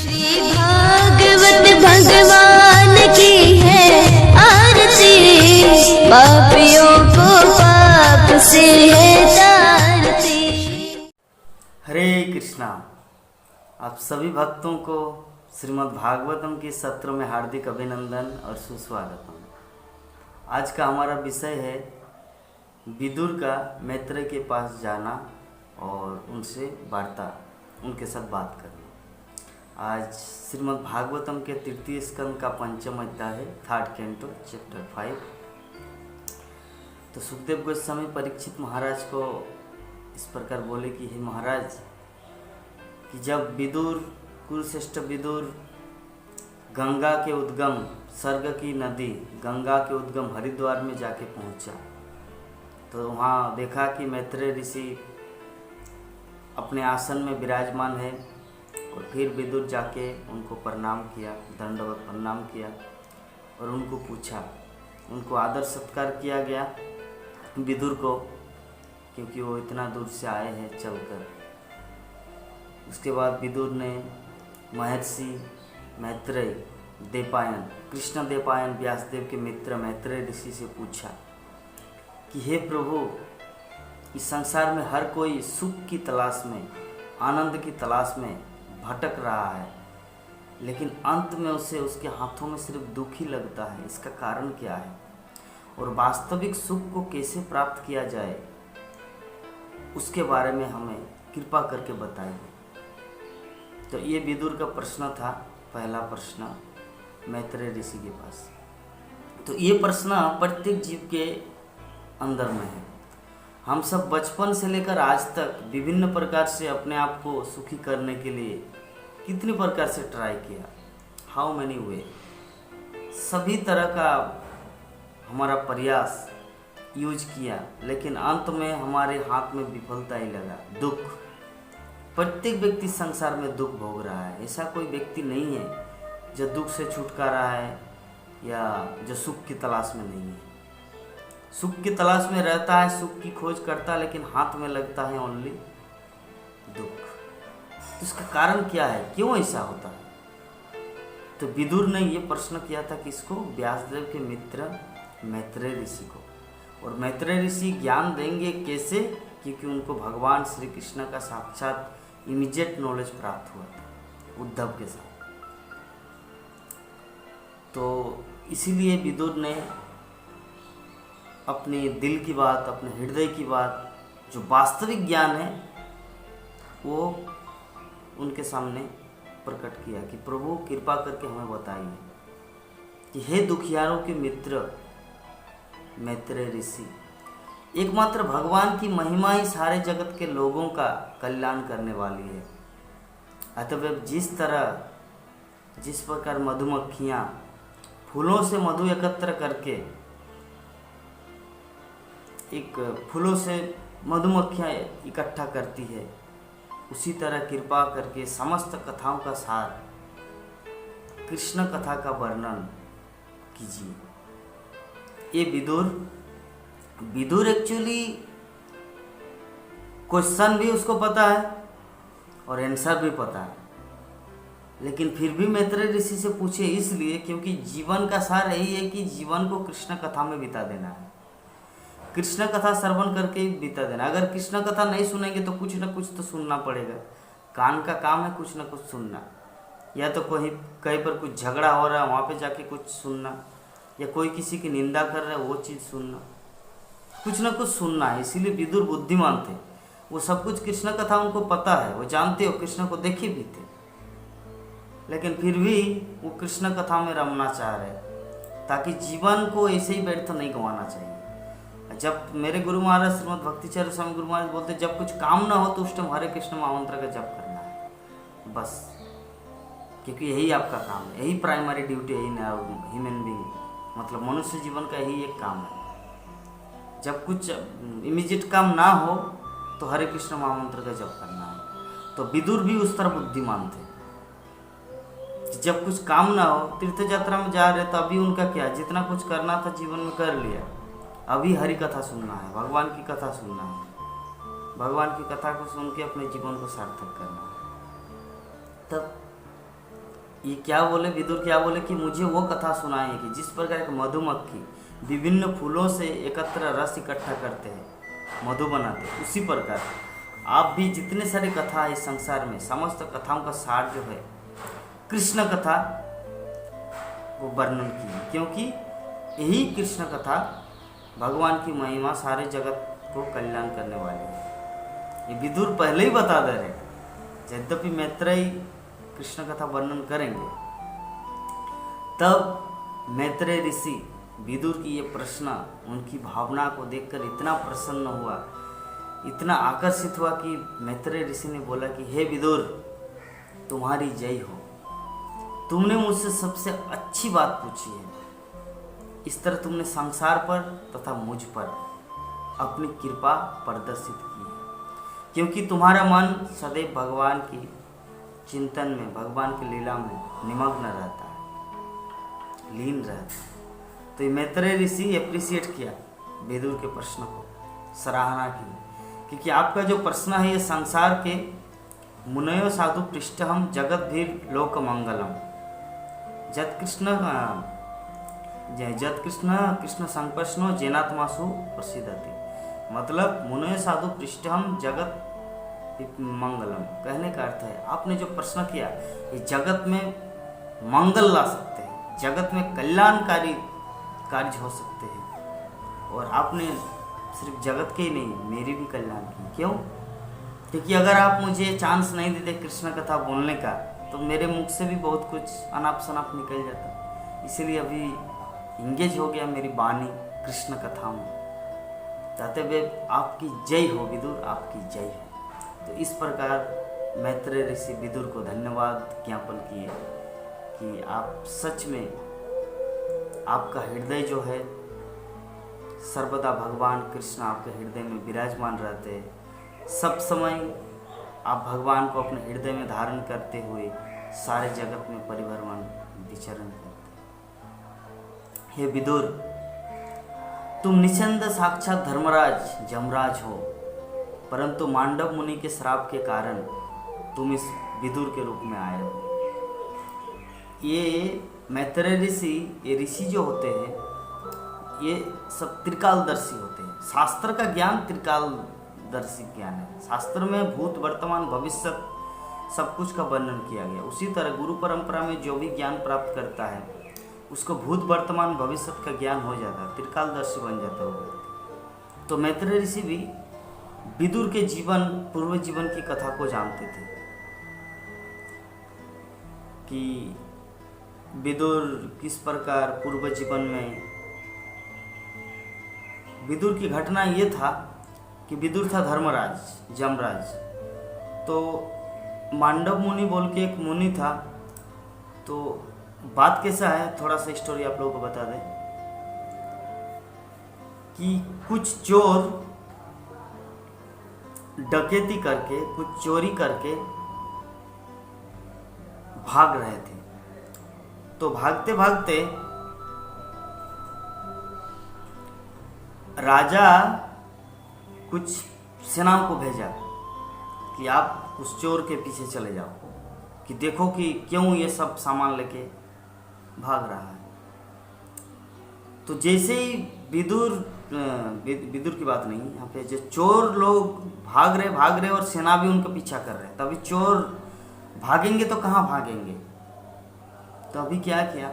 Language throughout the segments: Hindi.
श्री भागवत भगवान की है आरती, पापियों को पाप से है तारती। हरे कृष्णा। आप सभी भक्तों को श्रीमद् भागवतम के सत्र में हार्दिक अभिनंदन और सुस्वागतम। आज का हमारा विषय है विदुर का मैत्रेय के पास जाना और उनसे वार्ता, उनके साथ बात करना। आज श्रीमद् भागवतम के तृतीय स्कंद का पंचम अध्याय है, थर्ड कैंटो, चैप्टर 5। तो सुखदेव गोस्वामी परीक्षित महाराज को इस प्रकार बोले कि हे महाराज, कि जब विदुर, कुरुश्रेष्ठ विदुर गंगा के उद्गम, स्वर्ग की नदी गंगा के उद्गम हरिद्वार में जाके पहुंचा, तो वहाँ देखा कि मैत्रेय ऋषि अपने आसन में विराजमान है। और फिर विदुर जाके उनको प्रणाम किया, दंडवत प्रणाम किया और उनको पूछा, उनको आदर सत्कार किया गया विदुर को, क्योंकि वो इतना दूर से आए हैं चलकर। उसके बाद विदुर ने महर्षि मैत्रेय देवपायन, कृष्ण देवपायन व्यासदेव के मित्र मैत्रेय ऋषि से पूछा कि हे प्रभु, इस संसार में हर कोई सुख की तलाश में, आनंद की तलाश में भटक रहा है, लेकिन अंत में उसे उसके हाथों में सिर्फ दुख ही लगता है। इसका कारण क्या है और वास्तविक सुख को कैसे प्राप्त किया जाए, उसके बारे में हमें कृपा करके बताइए। तो ये विदुर का प्रश्न था, पहला प्रश्न मैत्रेय ऋषि के पास। तो ये प्रश्न प्रत्येक जीव के अंदर में है। हम सब बचपन से लेकर आज तक विभिन्न प्रकार से अपने आप को सुखी करने के लिए कितने प्रकार से ट्राई किया, हाउ मैनी वे, सभी तरह का हमारा प्रयास यूज किया, लेकिन अंत में हमारे हाथ में विफलता ही लगा, दुख। प्रत्येक व्यक्ति संसार में दुख भोग रहा है। ऐसा कोई व्यक्ति नहीं है जो दुख से छुटकारा है या जो सुख की तलाश में नहीं है। सुख की तलाश में रहता है, सुख की खोज करता है, लेकिन हाथ में लगता है ओनली दुख। तो इसका कारण क्या है, क्यों ऐसा होता है? तो विदुर ने ये प्रश्न किया था किसको? व्यासदेव के मित्र मैत्रेय ऋषि को। और मैत्रेय ऋषि ज्ञान देंगे कैसे? क्योंकि उनको भगवान श्री कृष्ण का साक्षात इमीडिएट नॉलेज प्राप्त हुआ था उद्धव के साथ। तो इसीलिए विदुर ने अपने दिल की बात, अपने हृदय की बात, जो वास्तविक ज्ञान है, वो उनके सामने प्रकट किया कि प्रभु कृपा करके हमें बताइए कि हे दुखियारों के मित्र मैत्रेय ऋषि, एकमात्र भगवान की महिमा ही सारे जगत के लोगों का कल्याण करने वाली है। अतः जिस प्रकार मधुमक्खियाँ फूलों से मधु एकत्र करके, एक फूलों से मधुमक्खियाँ इकट्ठा करती है, उसी तरह कृपा करके समस्त कथाओं का सार, कृष्ण कथा का वर्णन कीजिए। ये विदुर एक्चुअली क्वेश्चन भी उसको पता है और आंसर भी पता है, लेकिन फिर भी मैत्रेय ऋषि से पूछे इसलिए क्योंकि जीवन का सार यही है कि जीवन को कृष्ण कथा में बिता देना है, कृष्ण कथा श्रवण करके ही बिता देना। अगर कृष्ण कथा नहीं सुनेंगे तो कुछ ना कुछ तो सुनना पड़ेगा। कान का काम है कुछ ना कुछ सुनना, या तो कहीं पर कुछ झगड़ा हो रहा है वहाँ पे जाके कुछ सुनना, या कोई किसी की निंदा कर रहा है वो चीज़ सुनना, कुछ ना कुछ सुनना है। इसीलिए विदुर बुद्धिमान थे, वो सब कुछ कृष्ण कथा उनको पता है, वो जानते हो, कृष्ण को देखे भी थे, लेकिन फिर भी वो कृष्ण कथा में रमना चाह रहे, ताकि जीवन को ऐसे ही व्यर्थ नहीं गंवाना चाहिए। जब मेरे गुरु महाराज श्रीमद् भक्तिचर्य स्वामी गुरु महाराज बोलते, जब कुछ काम ना हो तो उस टाइम हरे कृष्ण महामंत्र का जप करना है बस, क्योंकि यही आपका काम है, यही प्राइमरी ड्यूटी है ह्यूमन बीइंग, मतलब मनुष्य जीवन का यही एक काम है। जब कुछ इमीडिएट काम ना हो तो हरे कृष्ण महामंत्र का जप करना है। तो विदुर भी उस तरह बुद्धिमान थे, जब कुछ काम ना हो, तीर्थ यात्रा में जा रहे तो अभी उनका क्या, जितना कुछ करना था जीवन में कर लिया, अभी हरि कथा सुनना है, भगवान की कथा सुनना है, भगवान की कथा को सुन के अपने जीवन को सार्थक करना है। तब ये क्या बोले, विदुर क्या बोले कि मुझे वो कथा सुनाए कि जिस प्रकार एक मधुमक्खी विभिन्न फूलों से एकत्र रस इकट्ठा करते हैं, मधु बनाते हैं, उसी प्रकार आप भी जितने सारे कथा है इस संसार में, समस्त कथाओं का सार जो है कृष्ण कथा वो वर्णन की है, क्योंकि यही कृष्ण कथा भगवान की महिमा सारे जगत को कल्याण करने वाली है। ये विदुर पहले ही बता दे रहे, यद्यपि मैत्रेयी कृष्ण कथा वर्णन करेंगे। तब मैत्रेय ऋषि विदुर की ये प्रश्न, उनकी भावना को देखकर इतना प्रसन्न हुआ, इतना आकर्षित हुआ कि मैत्रेय ऋषि ने बोला कि हे विदुर, तुम्हारी जय हो, तुमने मुझसे सबसे अच्छी बात पूछी है। इस तरह तुमने संसार पर तथा मुझ पर अपनी कृपा प्रदर्शित की है, क्योंकि तुम्हारा मन सदैव भगवान की चिंतन में, भगवान की लीला में निमग्न रहता है, लीन रहता है। तो ये मैत्रेय ऋषि एप्रिशिएट किया विदुर के प्रश्न को, सराहना की, क्योंकि आपका जो प्रश्न है ये संसार के मुनयो साधु पृष्ठहम जगत भीर लोक मंगलम जत कृष्ण संप्रश्नो जैनात्मासु प्रसिद्धति। मतलब मुनयो साधु पृष्ठहम जगत मंगलम कहने का अर्थ है आपने जो प्रश्न किया ये जगत में मंगल ला सकते हैं, जगत में कल्याणकारी कार्य हो सकते हैं, और आपने सिर्फ जगत के ही नहीं मेरी भी कल्याण की। क्यों? क्योंकि अगर आप मुझे चांस नहीं देते कृष्ण कथा बोलने का तो मेरे मुख से भी बहुत कुछ अनाप शनाप निकल जाता, इसीलिए अभी इंगेज हो गया मेरी वाणी कृष्ण कथा में। चाहते हुए आपकी जय हो विदुर, आपकी जय हो। तो इस प्रकार मैत्रेय ऋषि विदुर को धन्यवाद ज्ञापन किए कि आप सच में, आपका हृदय जो है सर्वदा भगवान कृष्ण आपके हृदय में विराजमान रहते हैं। सब समय आप भगवान को अपने हृदय में धारण करते हुए सारे जगत में परिभ्रमण विचरण करते हैं। हे विदुर, तुम निस्संदेह साक्षात धर्मराज जमराज हो, परंतु मांडव मुनि के श्राप के कारण तुम इस विदुर के रूप में आए हो। ये मैत्रेय ऋषि, ये ऋषि जो होते हैं ये सब त्रिकालदर्शी होते हैं। शास्त्र का ज्ञान त्रिकालदर्शी ज्ञान है। शास्त्र में भूत वर्तमान भविष्य सब कुछ का वर्णन किया गया। उसी तरह गुरु परंपरा में जो भी ज्ञान प्राप्त करता है उसको भूत वर्तमान भविष्य का ज्ञान हो जाता है, त्रिकालदर्शी बन जाता है वो व्यक्ति। तो मैत्रेय ऋषि भी विदुर के जीवन, पूर्व जीवन की कथा को जानते थे कि विदुर किस प्रकार पूर्व जीवन में, विदुर की घटना ये था कि विदुर था धर्मराज, जमराज। तो मांडव मुनि बोल के एक मुनि था। तो बात कैसा है, थोड़ा सा स्टोरी आप लोगों को बता दें कि कुछ चोर डकैती करके, कुछ चोरी करके भाग रहे थे। तो भागते भागते राजा कुछ सेनाओं को भेजा कि आप उस चोर के पीछे चले जाओ, कि देखो कि क्यों ये सब सामान लेके भाग रहा है। तो जैसे ही विदुर की बात नहीं, यहाँ पे जो चोर लोग भाग रहे और सेना भी उनका पीछा कर रहे, तभी चोर भागेंगे तो कहाँ भागेंगे। तो अभी क्या किया,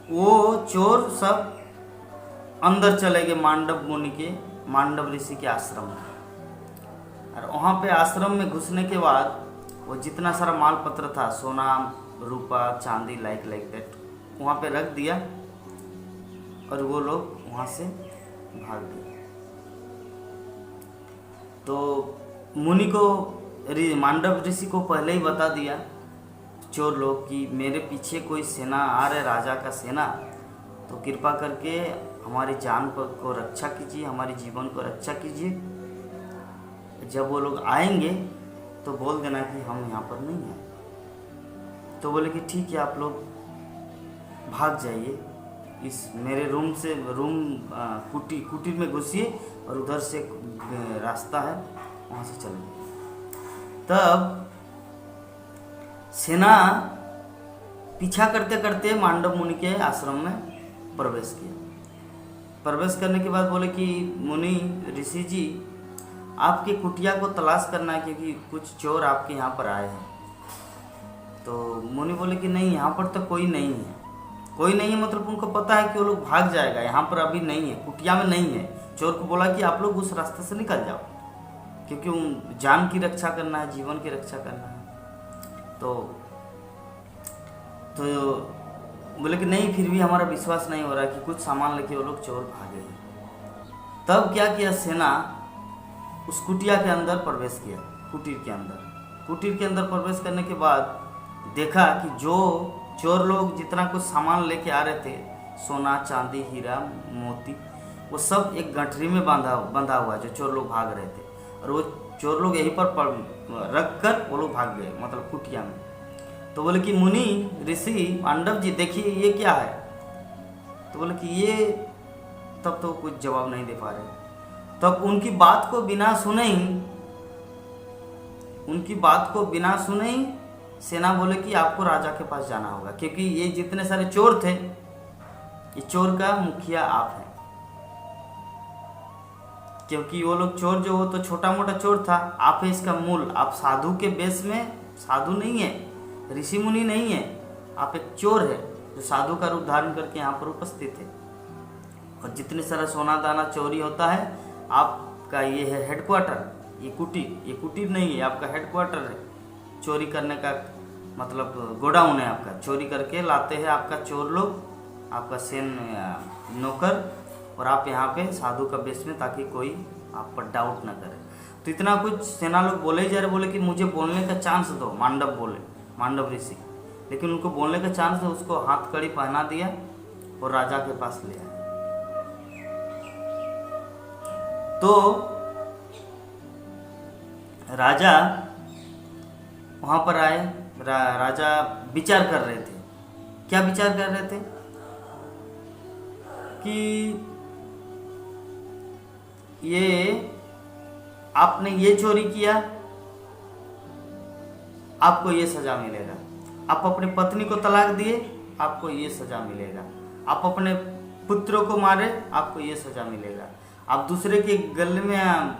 वो चोर सब अंदर चले गए मांडव मुनि के, मांडव ऋषि के आश्रम में। और वहाँ पे आश्रम में घुसने के बाद वो जितना सारा माल पत्र था, सोना रूपा चांदी लाइक दैट, वहाँ पे रख दिया और वो लोग वहाँ से भाग गए। तो मुनि को, मांडव ऋषि को पहले ही बता दिया चोर लोग कि मेरे पीछे कोई सेना आ रहा है, राजा का सेना, तो कृपा करके हमारी जान को रक्षा कीजिए, हमारे जीवन को रक्षा कीजिए। जब वो लोग आएंगे तो बोल देना कि हम यहाँ पर नहीं हैं। तो बोले कि ठीक है, आप लोग भाग जाइए, इस मेरे रूम से, कुटीर में घुसिए और उधर से रास्ता है, वहाँ से चलेंगे। तब सेना पीछा करते करते मांडव मुनि के आश्रम में प्रवेश किया। प्रवेश करने के बाद बोले कि मुनि ऋषि जी, आपके कुटिया को तलाश करना है क्योंकि कुछ चोर आपके यहाँ पर आए हैं। तो मुनि बोले कि नहीं, यहाँ पर तो कोई नहीं है। कोई नहीं है मतलब उनको पता है कि वो लोग भाग जाएगा, यहाँ पर अभी नहीं है, कुटिया में नहीं है। चोर को बोला कि आप लोग उस रास्ते से निकल जाओ क्योंकि जान की रक्षा करना है, जीवन की रक्षा करना है। तो बोले कि नहीं, फिर भी हमारा विश्वास नहीं हो रहा कि कुछ सामान लेके वो लोग चोर भागे हैं। तब क्या किया, सेना उस कुटिया के अंदर प्रवेश किया, कुटीर के अंदर। कुटीर के अंदर प्रवेश करने के बाद देखा कि जो चोर लोग जितना कुछ सामान लेके आ रहे थे, सोना चांदी हीरा मोती, वो सब एक गठरी में बंधा हुआ जो चोर लोग भाग रहे थे। और वो चोर लोग यहीं पर रख कर वो लोग भाग गए, मतलब कुटिया में। तो बोले कि मुनि ऋषि मांडव जी, देखिए ये क्या है। तो बोले कि ये, तब तो कुछ जवाब नहीं दे पा रहे। तब उनकी बात को बिना सुने ही सेना बोले कि आपको राजा के पास जाना होगा क्योंकि ये जितने सारे चोर थे, ये चोर का मुखिया आप हैं। क्योंकि वो लोग चोर जो, वो तो छोटा मोटा चोर था, आप है इसका मूल। आप साधु के बेस में, साधु नहीं है, ऋषि मुनि नहीं है, आप एक चोर है जो साधु का रूप धारण करके यहाँ पर उपस्थित है। और जितने सारा सोना दाना चोरी होता है, आपका ये है हेडक्वार्टर, ये कुटीर नहीं है, आपका हेडक्वार्टर है। चोरी करने का मतलब गोडाउन है आपका, चोरी करके लाते हैं आपका चोर लोग, आपका नौकर, और आप यहाँ पे साधु का बेस में, ताकि कोई आप पर डाउट ना करे। तो इतना कुछ सेना लोग बोले ही जा रहे। बोले कि मुझे बोलने का चांस दो, मांडव ऋषि। लेकिन उनको बोलने का चांस दो, उसको हाथ कड़ी पहना दिया और राजा के पास ले आए। तो राजा वहाँ पर आए। राजा विचार कर रहे थे। क्या विचार कर रहे थे कि ये आपने ये चोरी किया, आपको ये सजा मिलेगा। आप अपनी पत्नी को तलाक दिए, आपको ये सजा मिलेगा। आप अपने पुत्रों को मारे, आपको ये सजा मिलेगा। आप दूसरे के गले में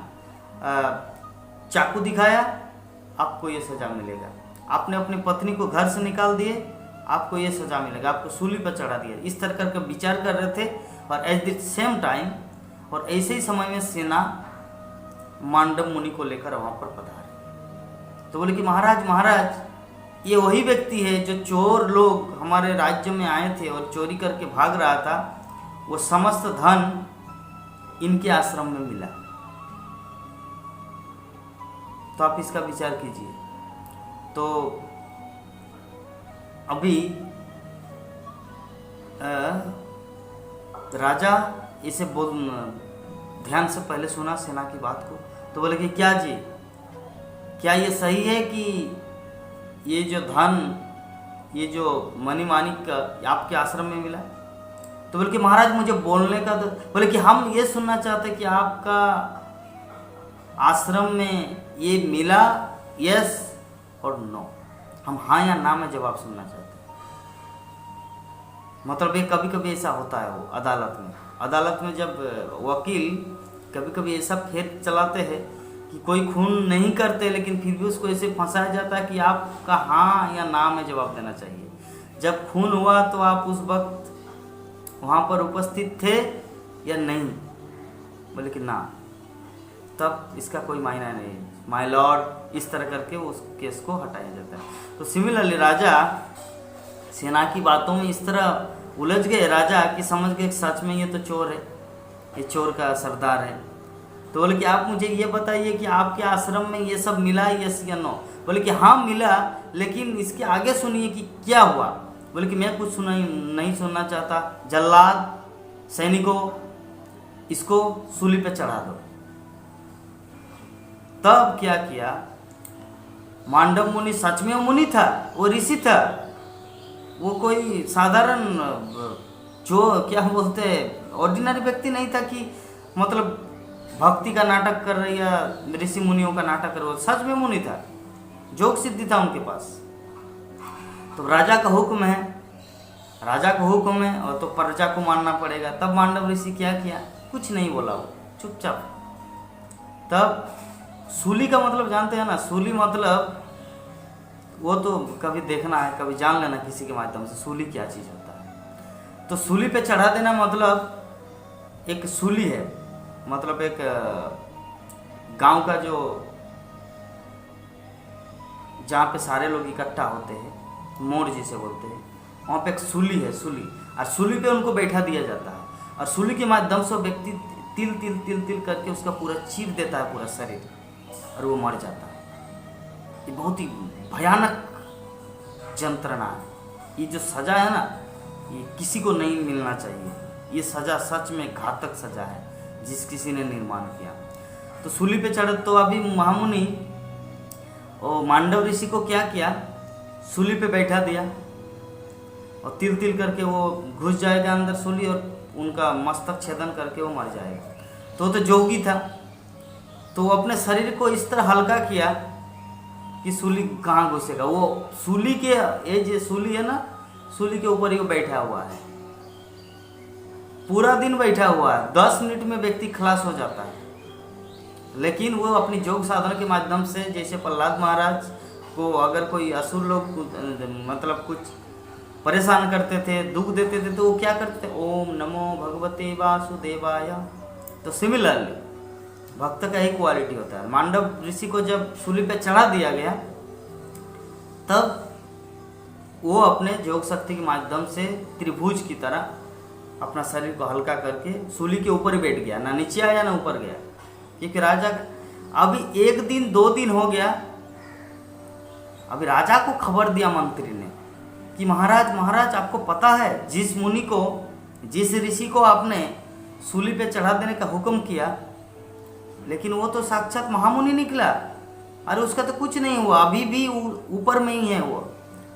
चाकू दिखाया, आपको ये सजा मिलेगा। आपने अपनी पत्नी को घर से निकाल दिए, आपको ये सजा मिलेगा। आपको सूली पर चढ़ा दिया। इस तरह करके विचार कर रहे थे। और एट द सेम टाइम, और ऐसे ही समय में सेना मांडव मुनि को लेकर वहाँ पर पधारे। तो बोले कि महाराज, ये वही व्यक्ति है जो चोर लोग हमारे राज्य में आए थे और चोरी करके भाग रहा था, वो समस्त धन इनके आश्रम में मिला। तो आप इसका विचार कीजिए। तो अभी राजा इसे ध्यान से पहले सुना सेना की बात को। तो बोले कि क्या जी, क्या ये सही है कि ये जो धन, ये जो मनी मानिक आपके आश्रम में मिला? तो बोले कि महाराज मुझे बोलने का तो, बोले कि हम ये सुनना चाहते कि आपका आश्रम में ये मिला, यस और नो। हम हाँ या ना में जवाब सुनना चाहते हैं। मतलब ये कभी कभी ऐसा होता है वो अदालत में जब वकील कभी कभी ऐसा खेल चलाते हैं कि कोई खून नहीं करते, लेकिन फिर भी उसको ऐसे फंसाया जाता है कि आपका हाँ या ना में जवाब देना चाहिए। जब खून हुआ तो आप उस वक्त वहाँ पर उपस्थित थे या नहीं? बोले कि ना, तब इसका कोई मायना नहीं, माय लॉर्ड, इस तरह करके उस केस को हटाया जाता है। तो सिमिलरली राजा सेना की बातों में इस तरह उलझ गए राजा कि समझ गए सच में ये तो चोर है, ये चोर का सरदार है। तो बोले कि आप मुझे ये बताइए कि आपके आश्रम में ये सब मिला, यस या नो? बोले कि हाँ मिला, लेकिन इसके आगे सुनिए कि क्या हुआ। बोले कि मैं कुछ नहीं सुनना चाहता। जल्लाद, सैनिकों, इसको सूली पे चढ़ा दो। तब क्या किया, मांडव मुनि सच में वो मुनि था, वो ऋषि था, वो कोई साधारण जो क्या बोलते ऑर्डिनरी व्यक्ति नहीं था कि मतलब भक्ति का नाटक कर रही या ऋषि मुनियों का नाटक कर रहा। सच में मुनि था, जोग सिद्धि था उनके पास। तो राजा का हुक्म है, राजा का हुक्म है और तो प्रजा को मानना पड़ेगा। तब मांडव ऋषि क्या किया, कुछ नहीं बोला, वो चुपचाप। तब सूली का मतलब जानते हैं ना, सूली मतलब वो तो कभी देखना है, कभी जान लेना किसी के माध्यम से सूली क्या चीज़ होता है। तो सूली पे चढ़ा देना मतलब एक सूली है, मतलब एक गांव का जो जहाँ पे सारे लोग इकट्ठा होते हैं, मोड़ जिसे बोलते हैं, वहाँ पे एक सूली है, सूली, और सूली पे उनको बैठा दिया जाता है और सूली के माध्यम से व्यक्ति तिल तिल तिल तिल करके उसका पूरा चीर देता है पूरा शरीर और वो मर जाता है। ये बहुत ही भयानक यंत्रणा है। ये जो सजा है ना, ये किसी को नहीं मिलना चाहिए। ये सजा सच में घातक सजा है जिस किसी ने निर्माण किया। तो सूली पे चढ़, तो अभी महामुनि और मांडव ऋषि को क्या किया, सूली पे बैठा दिया और तिल तिल करके वो घुस जाएगा अंदर सूली और उनका मस्तक छेदन करके वो मर जाएगा। तो जोगी था, तो वो अपने शरीर को इस तरह हल्का किया कि सूली कहाँ घुसेगा। वो सूली के, ये जो सूली है ना, सूली के ऊपर ही वो बैठा हुआ है, पूरा दिन बैठा हुआ है। 10 मिनट में व्यक्ति खलास हो जाता है। लेकिन वो अपनी योग साधना के माध्यम से, जैसे प्रहलाद महाराज को अगर कोई असुर लोग मतलब कुछ परेशान करते थे, दुख देते थे, तो वो क्या करते थे, ओम नमो भगवते वासुदेवाय। तो सिमिलरली भक्त का एक क्वालिटी होता है। मांडव ऋषि को जब सूली पे चढ़ा दिया गया, तब वो अपने योग शक्ति के माध्यम से त्रिभुज की तरह अपना शरीर को हल्का करके सूली के ऊपर ही बैठ गया, ना नीचे आया ना ऊपर गया। क्योंकि राजा, अभी 1 दिन 2 दिन हो गया, अभी राजा को खबर दिया मंत्री ने कि महाराज महाराज आपको पता है, जिस मुनि को, जिस ऋषि को आपने सूली पे चढ़ा देने का हुक्म किया, लेकिन वो तो साक्षात महामुनि निकला, अरे उसका तो कुछ नहीं हुआ, अभी भी ऊपर में ही है वो।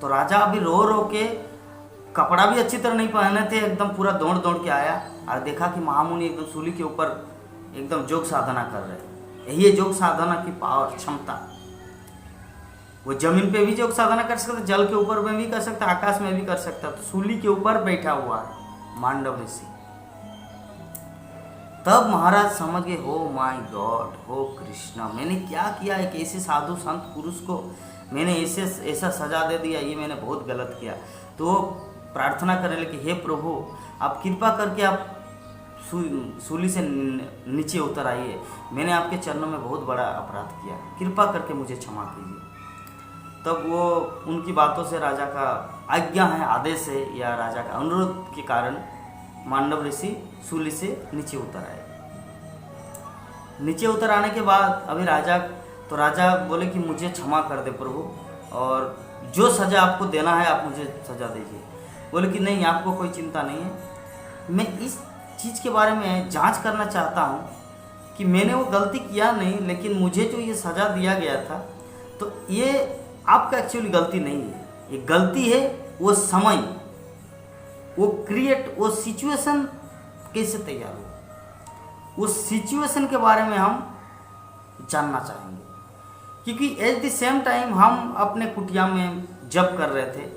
तो राजा अभी रो रो के, कपड़ा भी अच्छी तरह नहीं पहने थे, एकदम पूरा दौड़ दौड़ के आया और देखा कि महामुनि एकदम सूली के ऊपर एकदम योग साधना कर रहे हैं। यही है योग साधना की पावर, क्षमता। वो जमीन पे भी योग साधना कर सकता, जल के ऊपर में भी कर सकता, आकाश में भी कर सकता। तो सूली के ऊपर बैठा हुआ है मांडव ऋषि। तब महाराज समझ गए, हो माय गॉड, हो कृष्णा, मैंने क्या किया, एक ऐसे साधु संत पुरुष को मैंने ऐसा सजा दे दिया, ये मैंने बहुत गलत किया। तो प्रार्थना करने लगे, हे प्रभु आप कृपा करके आप सूली से नीचे उतर आइए, मैंने आपके चरणों में बहुत बड़ा अपराध किया, कृपा करके मुझे क्षमा कीजिए। तब वो उनकी बातों से राजा का आज्ञा है, आदेश है, या राजा का अनुरोध के कारण मांडव ऋषि सूली से नीचे उतर आए। नीचे उतर आने के बाद अभी राजा बोले कि मुझे क्षमा कर दे प्रभु, और जो सज़ा आपको देना है आप मुझे सज़ा दीजिए। बोले कि नहीं, आपको कोई चिंता नहीं है, मैं इस चीज़ के बारे में जांच करना चाहता हूँ कि मैंने वो गलती किया नहीं, लेकिन मुझे जो ये सज़ा दिया गया था, तो ये आपका एक्चुअली गलती नहीं है, ये गलती है वो समय, वो सिचुएशन कैसे तैयार हो, उस सिचुएशन के बारे में हम जानना चाहेंगे। क्योंकि एट द सेम टाइम हम अपने कुटिया में जप कर रहे थे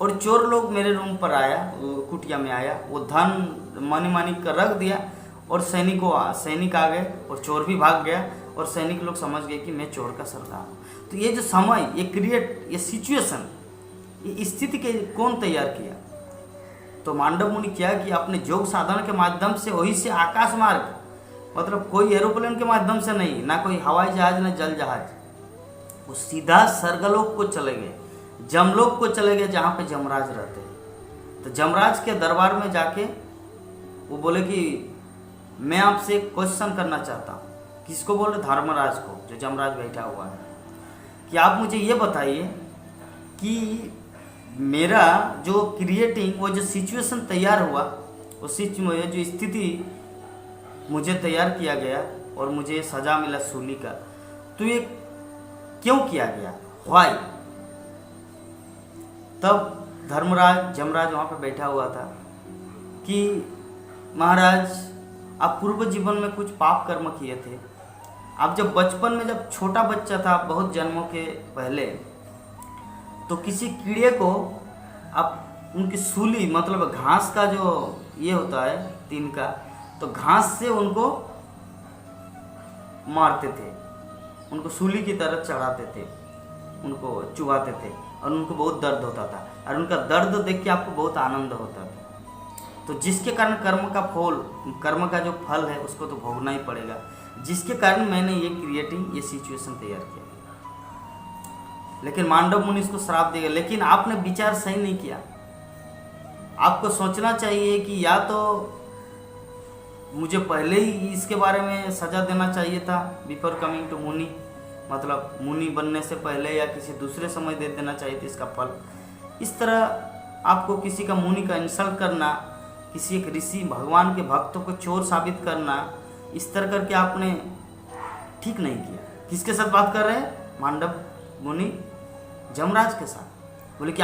और चोर लोग मेरे रूम पर आया, कुटिया में आया, वो धन मानी कर रख दिया और सैनिक आ गए और चोर भी भाग गया और सैनिक लोग समझ गए कि मैं चोर का सरदार हूँ। तो ये जो समय, ये सिचुएशन, ये स्थिति के कौन तैयार किया? तो मांडव मुनि क्या किया, अपने योग साधन के माध्यम से वही से आकाश मार्ग, मतलब कोई एरोप्लेन के माध्यम से नहीं, ना कोई हवाई जहाज ना जल जहाज, वो सीधा स्वर्गलोक को चले गए, जमलोक को चले गए, जहाँ पे जमराज रहते हैं। तो जमराज के दरबार में जाके वो बोले कि मैं आपसे एक क्वेश्चन करना चाहता हूँ। किसको बोले? धर्मराज को, जो जमराज बैठा हुआ है, कि आप मुझे ये बताइए कि मेरा जो क्रिएटिंग, वो जो सिचुएशन तैयार हुआ, वो जो स्थिति मुझे तैयार किया गया और मुझे सज़ा मिला सूली का, तो ये क्यों किया गया, व्हाई? तब जमराज वहाँ पे बैठा हुआ था कि महाराज आप पूर्व जीवन में कुछ पाप कर्म किए थे। आप जब बचपन में, जब छोटा बच्चा था, बहुत जन्मों के पहले, तो किसी कीड़े को आप उनकी सूली मतलब घास का जो ये होता है तीन का, तो घास से उनको मारते थे, उनको सूली की तरह चढ़ाते थे, उनको चुभाते थे और उनको बहुत दर्द होता था और उनका दर्द देख के आपको बहुत आनंद होता था। तो जिसके कारण कर्म का जो फल है उसको तो भोगना ही पड़ेगा, जिसके कारण मैंने ये सिचुएशन तैयार किया। लेकिन मांडव मुनि इसको श्राप देगा, लेकिन आपने विचार सही नहीं किया। आपको सोचना चाहिए कि या तो मुझे पहले ही इसके बारे में सजा देना चाहिए था, बिफोर कमिंग टू मुनि, मतलब मुनि बनने से पहले, या किसी दूसरे समय दे देना चाहिए था इसका फल। इस तरह आपको किसी का मुनि का इंसल्ट करना, किसी एक ऋषि भगवान के भक्तों को चोर साबित करना, इस तरह करके आपने ठीक नहीं किया। किसके साथ बात कर रहे हैं? मांडव मुनि जमराज के साथ। बोले कि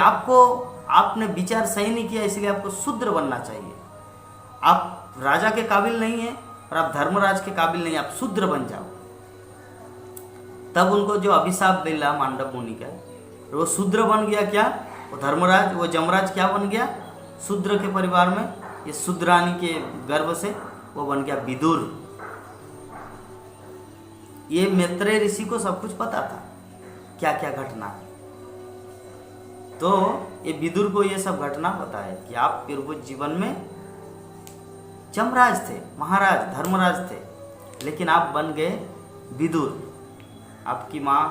आपने विचार सही नहीं किया, इसलिए आपको शूद्र बनना चाहिए। आप राजा के काबिल नहीं है और आप धर्मराज के काबिल नहीं, आप शूद्र बन जाओ। तब उनको जो अभिशाप मिला मांडव मुनि का, वो शूद्र बन गया। क्या वो धर्मराज, वो जमराज क्या बन गया? शूद्र के परिवार में, ये शूद्रानी के गर्भ से वो बन गया विदुर। ये मैत्रेय ऋषि को सब कुछ पता था क्या क्या घटना है, तो ये विदुर को ये सब घटना पता है कि आप पूर्व जीवन में जमराज थे, महाराज धर्मराज थे, लेकिन आप बन गए विदुर। आपकी माँ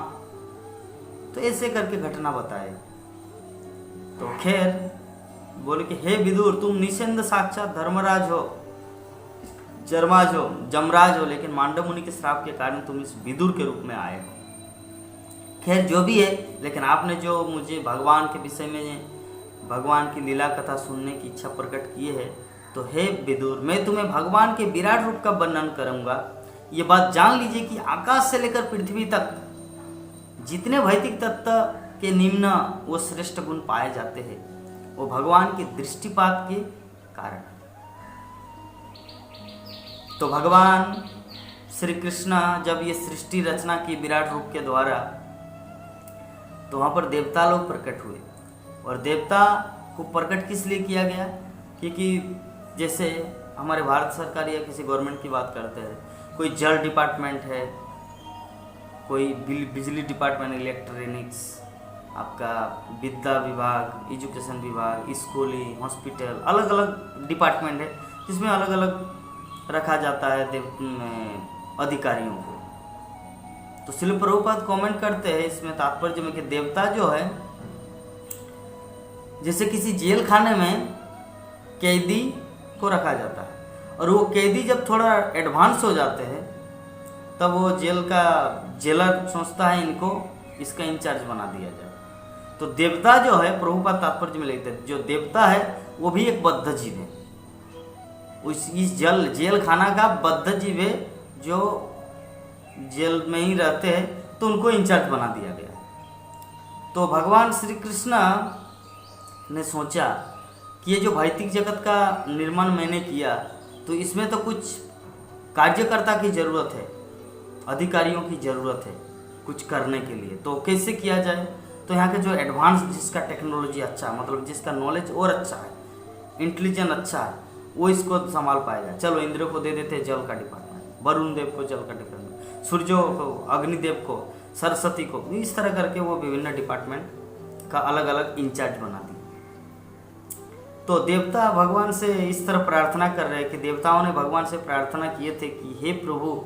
तो ऐसे करके घटना बताए। तो खैर बोले कि हे विदुर, तुम निषेध साक्षात धर्मराज हो, जमराज हो, लेकिन मांडव मुनि के श्राप के कारण तुम इस विदुर के रूप में आए हो। खैर जो भी है, लेकिन आपने जो मुझे भगवान के विषय में, भगवान की लीला कथा सुनने की इच्छा प्रकट की है, तो हे विदुर, मैं तुम्हें भगवान के विराट रूप का वर्णन करूंगा। ये बात जान लीजिए कि आकाश से लेकर पृथ्वी तक जितने भौतिक तत्व के निम्न वो श्रेष्ठ गुण पाए जाते हैं, वो भगवान के दृष्टिपात के कारण। तो भगवान श्री कृष्ण जब ये सृष्टि रचना की विराट रूप के द्वारा, तो वहाँ पर देवता लोग प्रकट हुए। और देवता को प्रकट किस लिए किया गया? क्योंकि जैसे हमारे भारत सरकार या किसी गवर्नमेंट की बात करते हैं, कोई जल डिपार्टमेंट है, कोई बिजली डिपार्टमेंट, इलेक्ट्रॉनिक्स, आपका विद्या विभाग, एजुकेशन विभाग, स्कूली, हॉस्पिटल, अलग अलग डिपार्टमेंट है जिसमें अलग अलग रखा जाता है अधिकारियों को। तो शिल प्रभुपाद कमेंट करते हैं इसमें तात्पर्य में कि देवता जो है, जैसे किसी जेल खाने में कैदी को रखा जाता है, और वो कैदी जब थोड़ा एडवांस हो जाते हैं, तब वो जेल का जेलर सोचता है इनको इसका इंचार्ज बना दिया जाए। तो देवता जो है, प्रभुपाद तात्पर्य में लिखते हैं, जो देवता है वो भी एक बद्ध जीव है। इस जेल खाना का बद्ध जीव है, जो जेल में ही रहते हैं, तो उनको इंचार्ज बना दिया गया। तो भगवान श्री कृष्ण ने सोचा कि ये जो भौतिक जगत का निर्माण मैंने किया, तो इसमें तो कुछ कार्यकर्ता की ज़रूरत है, अधिकारियों की ज़रूरत है कुछ करने के लिए। तो कैसे किया जाए? तो यहाँ के जो एडवांस, जिसका टेक्नोलॉजी अच्छा, मतलब जिसका नॉलेज और अच्छा है, इंटेलिजेंस अच्छा है, वो इसको संभाल पाएगा। चलो इंद्र को दे देते जल का डिपार्टमेंट, वरुण देव को जल का डिपार्टमेंट, सूर्य को, अग्निदेव को, सरस्वती को, इस तरह करके वो विभिन्न डिपार्टमेंट का अलग अलग इंचार्ज बना दिया। तो देवता भगवान से इस तरह प्रार्थना कर रहे हैं कि देवताओं ने भगवान से प्रार्थना किए थे कि हे प्रभु,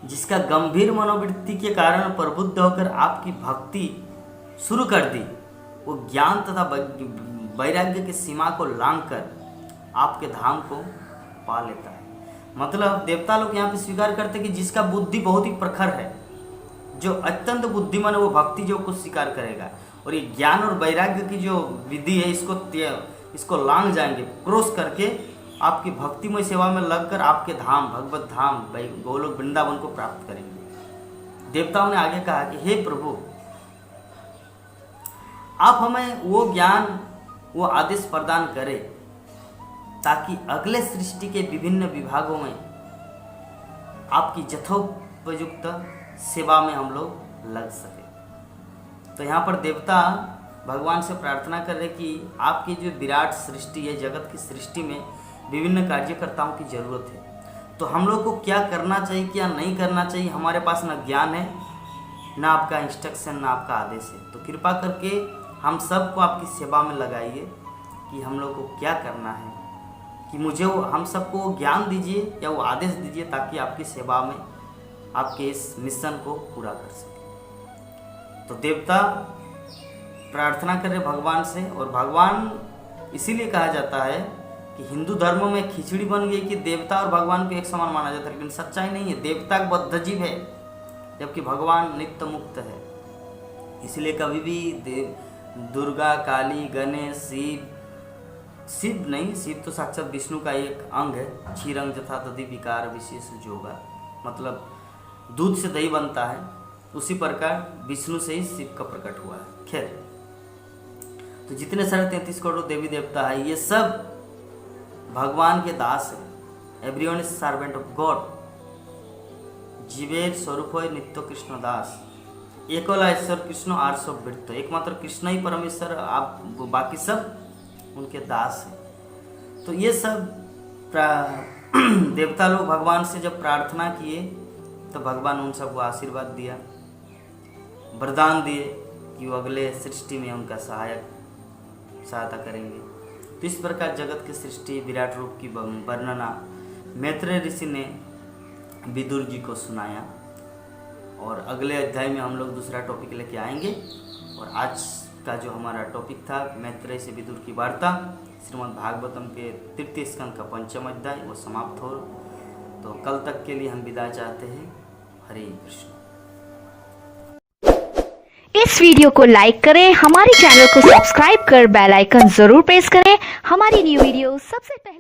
जिसका गंभीर मनोवृत्ति के कारण प्रबुद्ध होकर आपकी भक्ति शुरू कर दी, वो ज्ञान तथा वैराग्य की सीमा को लांघकर आपके धाम को पा लेता है। मतलब देवता लोग यहाँ पे स्वीकार करते कि जिसका बुद्धि बहुत ही प्रखर है, जो अत्यंत बुद्धिमान है, वो भक्ति जो कुछ स्वीकार करेगा, और ये ज्ञान और वैराग्य की जो विधि है, इसको लांघ जाएंगे, क्रॉस करके आपकी भक्तिमय सेवा में लगकर आपके धाम, भगवत धाम, गोलोक वृंदावन को प्राप्त करेंगे। देवताओं ने आगे कहा कि हे प्रभु, आप हमें वो ज्ञान, वो आदेश प्रदान करें ताकि अगले सृष्टि के विभिन्न विभागों में आपकी यथोपयुक्त सेवा में हम लोग लग सके। तो यहाँ पर देवता भगवान से प्रार्थना कर रहे कि आपकी जो विराट सृष्टि है, जगत की सृष्टि में विभिन्न कार्यकर्ताओं की ज़रूरत है, तो हम लोग को क्या करना चाहिए, क्या नहीं करना चाहिए। हमारे पास ना ज्ञान है, ना आपका इंस्ट्रक्शन, ना आपका आदेश है। तो कृपा करके हम सबको आपकी सेवा में लगाइए कि हम लोग को क्या करना है, कि मुझे हम सबको वो ज्ञान दीजिए या वो आदेश दीजिए, ताकि आपकी सेवा में आपके इस मिशन को पूरा कर सके। तो देवता प्रार्थना कर रहे भगवान से, और भगवान इसीलिए कहा जाता है कि हिंदू धर्म में खिचड़ी बन गई कि देवता और भगवान को एक समान माना जाता है, लेकिन सच्चाई नहीं है। देवता बद्ध जीव है, जबकि भगवान नित्य मुक्त है। इसलिए कभी भी दुर्गा, काली, गणेश, शिव नहीं, शिव तो साक्षात विष्णु का एक अंग है। क्षीरंग जथा तदि विकार विशेष जोगा, मतलब दूध से दही बनता है, उसी प्रकार विष्णु से ही शिव का प्रकट हुआ है। खैर, तो जितने सारे 33 करोड़ देवी देवता है, ये सब भगवान के दास है। Everyone is servant of God. जीवेर स्वरूप है नित्य कृष्ण दास, एकला ईश्वर कृष्ण आर सब वृत्त। एकमात्र कृष्ण ही परमेश्वर, आप बाकी सब उनके दास हैं। तो ये सब देवता लोग भगवान से जब प्रार्थना किए तो भगवान उन सबको आशीर्वाद दिया, वरदान दिए कि वो अगले सृष्टि में उनका सहायता करेंगे। तो इस प्रकार जगत की सृष्टि विराट रूप की वर्णना मैत्रेय ऋषि ने विदुर जी को सुनाया। और अगले अध्याय में हम लोग दूसरा टॉपिक लेके आएंगे। और आज का जो हमारा टॉपिक था मैत्रेय से विदुर की वार्ता, श्रीमद् भागवतम के तृतीय स्कंद का 5वां अध्याय, वो समाप्त हो। तो कल तक के लिए हम विदा चाहते हैं। हरे कृष्ण। इस वीडियो को लाइक करें, हमारे चैनल को सब्सक्राइब कर बेल आइकन जरूर प्रेस करें हमारी न्यू वीडियो सबसे पहले।